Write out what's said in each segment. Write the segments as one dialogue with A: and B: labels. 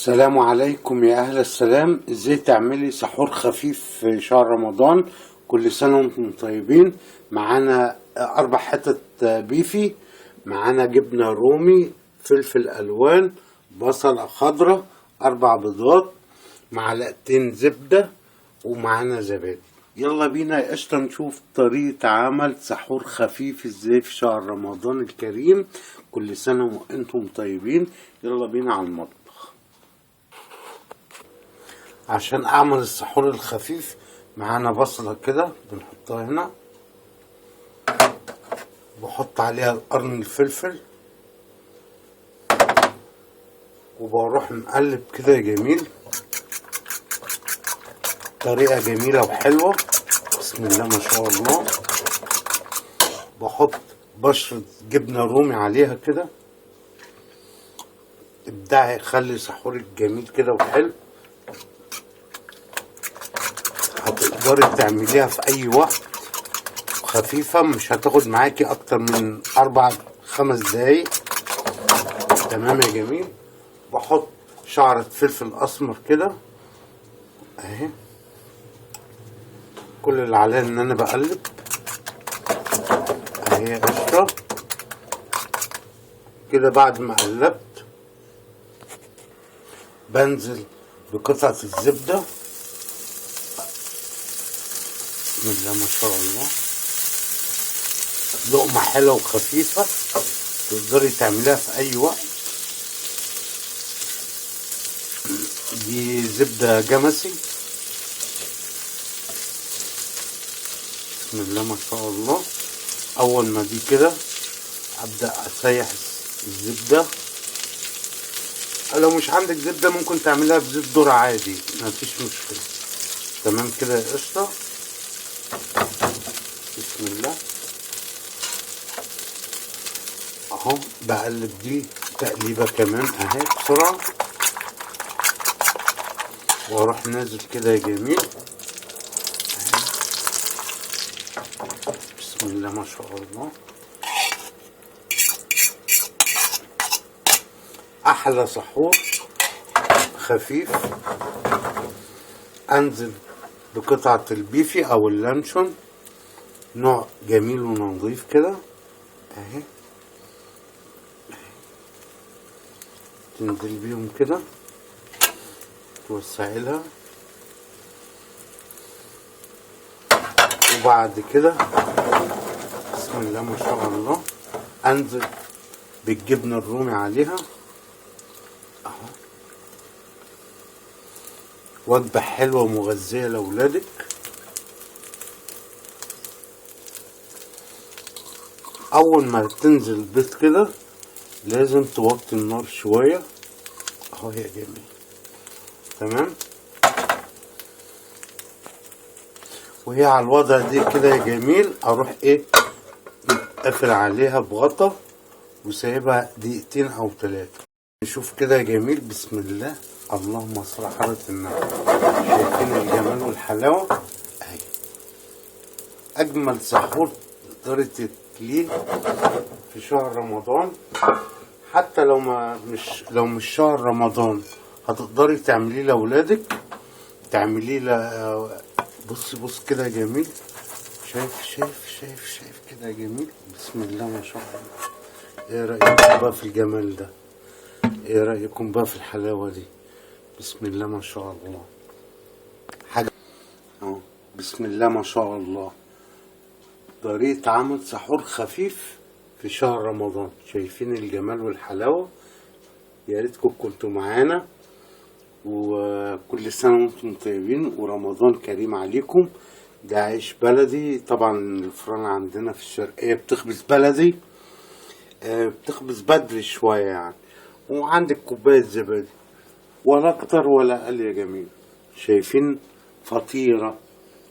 A: السلام عليكم يا أهل السلام. ازاي تعملي سحور خفيف في شهر رمضان؟ كل سنة وانتم طيبين. معانا 4 حتت بيفي، معانا جبنة رومي، فلفل ألوان، بصلة خضراء، 4 بيضات، معلقتين زبدة، ومعانا زبادي. يلا بينا يا قشطة نشوف طريقة عمل سحور خفيف ازاي في شهر رمضان الكريم. كل سنة وانتم طيبين. يلا بينا على المطبخ. عشان اعمل السحور الخفيف معانا بصلة كده بنحطها هنا، بحط عليها قرن الفلفل وبروح مقلب كده يا جميل. طريقة جميلة وحلوة، بسم الله ما شاء الله. بحط بشرة جبنة رومي عليها كده، ابدعي خلي سحورك جميل كده وحلو. هتقدري تعمليها في اي وقت، خفيفة مش هتاخد معاكي اكتر من 4-5 دقايق. تمام يا جميل. بحط شعرة فلفل اسمر كده اهي. كل اللي عليا ان انا بقلب اهي قشطة كده. بعد ما قلبت بنزل بقطعة الزبدة، بسم الله ما شاء الله. لقمة حلوة وخفيفة تقدري تعمليها في أي وقت. دي زبدة جمسي، بسم الله ما شاء الله. أول ما دي كده أبدأ أسيح الزبدة. لو مش عندك زبدة ممكن تعملها بزيت ذرة عادي، مفيش مشكلة. تمام كده يا قشطة. بسم الله اهو. بقلب دي تقليبه كمان اهي بسرعه، واروح نازل كده يا جميل اهي. بسم الله ما شاء الله. احلى سحور خفيف. انزل بقطعه البيفي او اللانشون، نوع جميل ونظيف كده اهي. تنزل بيهم كده، توسعي لها، وبعد كده بسم الله ما شاء الله انزل بالجبنة الرومي عليها اهو. وجبة حلوة ومغذية لاولادك. اول ما تنزل البيض كده لازم توطي النار شوية اهو يا جميل. تمام. وهي على الوضع دي كده يا جميل اروح ايه قافل عليها بغطا وسايبها دقيقتين او 3. نشوف كده يا جميل. بسم الله، اللهم صل على حضرة النبي. شايفين الجمال والحلاوة اهي. اجمل سحور تقدري تاكليه في شهر رمضان. حتى لو مش شهر رمضان هتقدري تعمليه لاولادك، تعمليه بص كده يا جميل. شايف كده يا جميل. بسم الله ما شاء الله. ايه رايكم بقى في الجمال ده؟ ايه رايكم بقى في الحلاوه دي؟ بسم الله ما شاء الله. حاجه اهو. بسم الله ما شاء الله. طريقه عمل سحور خفيف في شهر رمضان. شايفين الجمال والحلاوة؟ يا ريتكم كنتوا معانا. وكل سنة وانتم طيبين ورمضان كريم عليكم. ده عيش بلدي طبعا. الفرن عندنا في الشرقية بتخبز بلدي، بتخبز بدري شوية يعني. وعندك كوباية زبادي، ولا اكتر ولا اقل يا جميل. شايفين فطيرة؟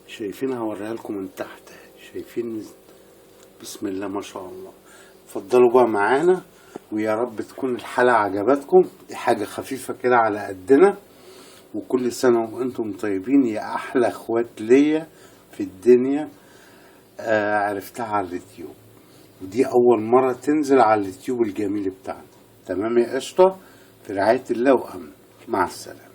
A: شايفينها؟ هوريها لكم من تحت. شايفين؟ بسم الله ما شاء الله. اتفضلوا بقى معانا، ويا رب تكون الحلقة عجبتكم. دي حاجة خفيفة كده على قدنا. وكل سنة وانتم طيبين يا احلى اخوات ليا في الدنيا. عرفتها على اليوتيوب، ودي اول مرة تنزل على اليوتيوب الجميل بتاعنا. تمام يا قشطة؟ في رعاية الله وامن. مع السلامة.